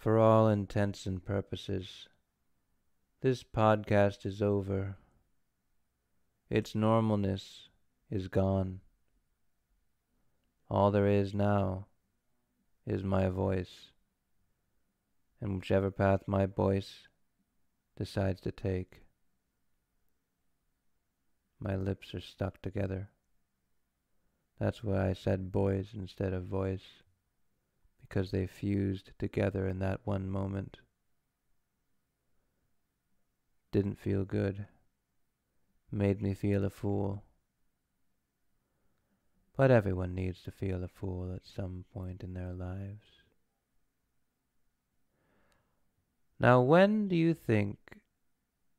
For all intents and purposes, this podcast is over. Its normalness is gone. All there is now is my voice, and whichever path my voice decides to take, my lips are stuck together. That's why I said boys instead of voice, because they fused together in that one moment. Didn't feel good. Made me feel a fool. But everyone needs to feel a fool at some point in their lives. Now, when do you think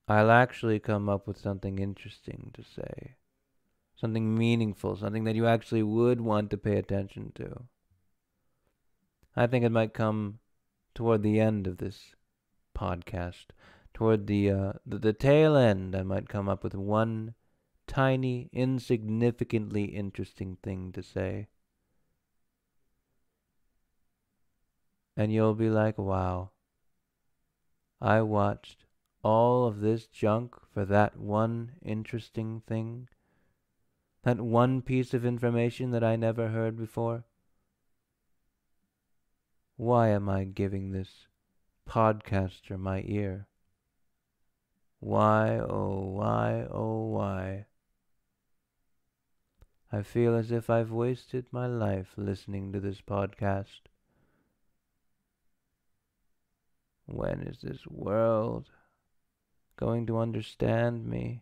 I'll actually come up with something interesting to say? Something meaningful, something that you actually would want to pay attention to? I think it might come toward the end of this podcast. Toward the tail end, I might come up with one tiny, insignificantly interesting thing to say. And you'll be like, wow, I watched all of this junk for that one interesting thing? That one piece of information that I never heard before? Why am I giving this podcaster my ear? Why, oh why, oh why? I feel as if I've wasted my life listening to this podcast. When is this world going to understand me?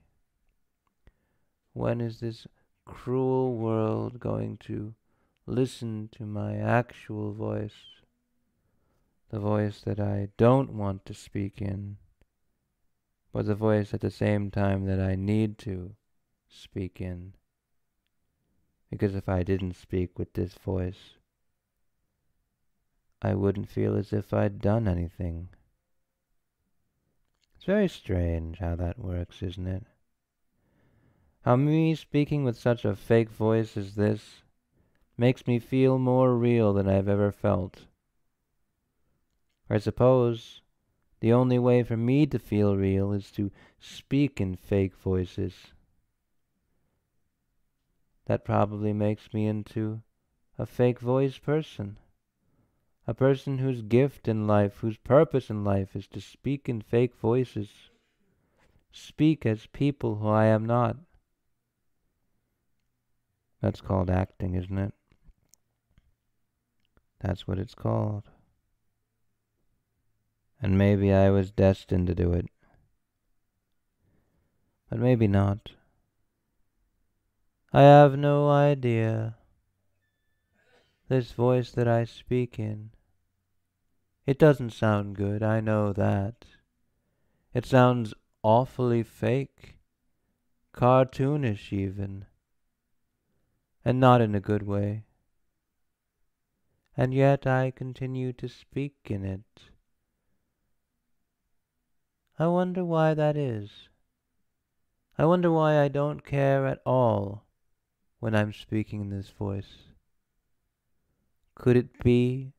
When is this cruel world going to listen to my actual voice? The voice that I don't want to speak in, but the voice at the same time that I need to speak in. Because if I didn't speak with this voice, I wouldn't feel as if I'd done anything. It's very strange how that works, isn't it? How me speaking with such a fake voice as this makes me feel more real than I've ever felt. I suppose the only way for me to feel real is to speak in fake voices. That probably makes me into a fake voice person. A person whose gift in life, whose purpose in life is to speak in fake voices. Speak as people who I am not. That's called acting, isn't it? That's what it's called. And maybe I was destined to do it. But maybe not. I have no idea. This voice that I speak in, it doesn't sound good, I know that. It sounds awfully fake, cartoonish even, and not in a good way. And yet I continue to speak in it. I wonder why that is. I wonder why I don't care at all when I'm speaking in this voice. Could it be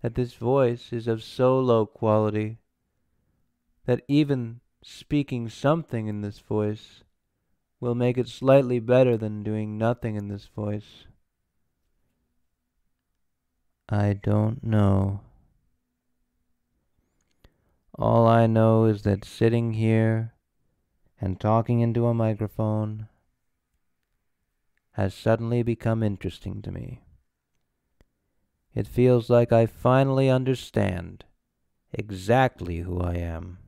that this voice is of so low quality that even speaking something in this voice will make it slightly better than doing nothing in this voice? I don't know. All I know is that sitting here and talking into a microphone has suddenly become interesting to me. It feels like I finally understand exactly who I am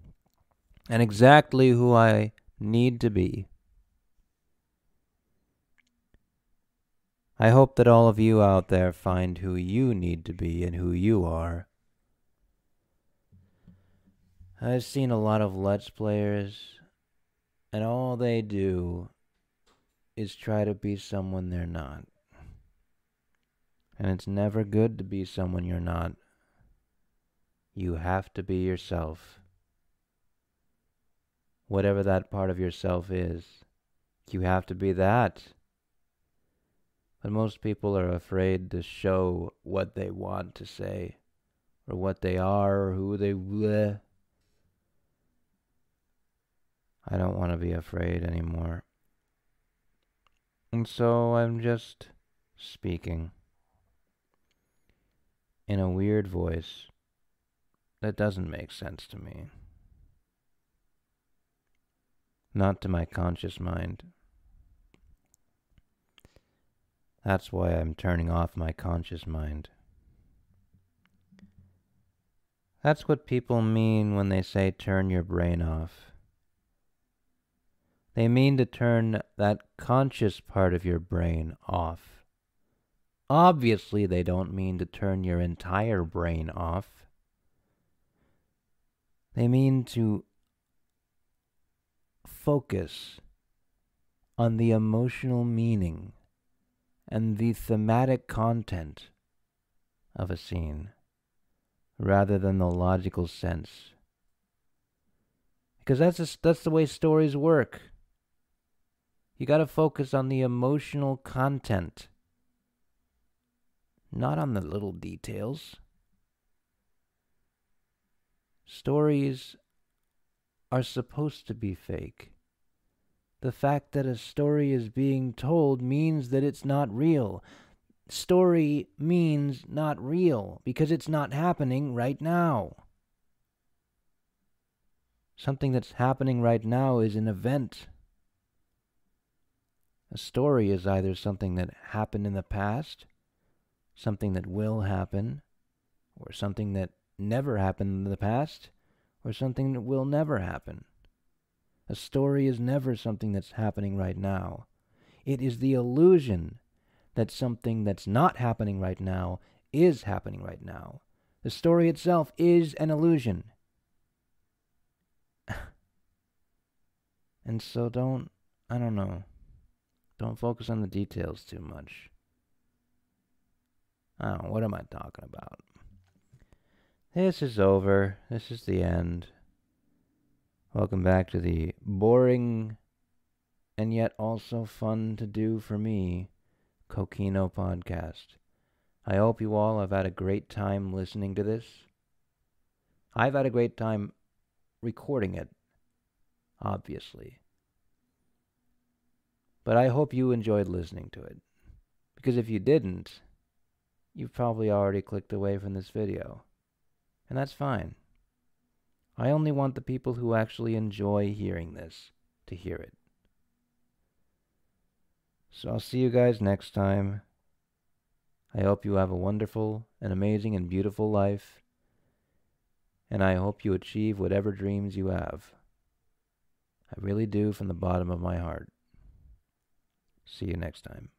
and exactly who I need to be. I hope that all of you out there find who you need to be and who you are. I've seen a lot of Let's Players, and all they do is try to be someone they're not. And it's never good to be someone you're not. You have to be yourself. Whatever that part of yourself is, you have to be that. But most people are afraid to show what they want to say, or what they are or who they bleh. I don't want to be afraid anymore. And so I'm just speaking in a weird voice that doesn't make sense to me. Not to my conscious mind. That's why I'm turning off my conscious mind. That's what people mean when they say turn your brain off. They mean to turn that conscious part of your brain off. Obviously, they don't mean to turn your entire brain off. They mean to focus on the emotional meaning and the thematic content of a scene, rather than the logical sense. Because that's the way stories work. You gotta focus on the emotional content, not on the little details. Stories are supposed to be fake. The fact that a story is being told means that it's not real. Story means not real because it's not happening right now. Something that's happening right now is an event. A story is either something that happened in the past, something that will happen, or something that never happened in the past, or something that will never happen. A story is never something that's happening right now. It is the illusion that something that's not happening right now is happening right now. The story itself is an illusion. And so don't focus on the details too much. I don't know, what am I talking about? This is over. This is the end. Welcome back to the boring and yet also fun to do for me Kokino Podcast. I hope you all have had a great time listening to this. I've had a great time recording it, obviously. But I hope you enjoyed listening to it. Because if you didn't, you've probably already clicked away from this video. And that's fine. I only want the people who actually enjoy hearing this to hear it. So I'll see you guys next time. I hope you have a wonderful and amazing and beautiful life. And I hope you achieve whatever dreams you have. I really do from the bottom of my heart. See you next time.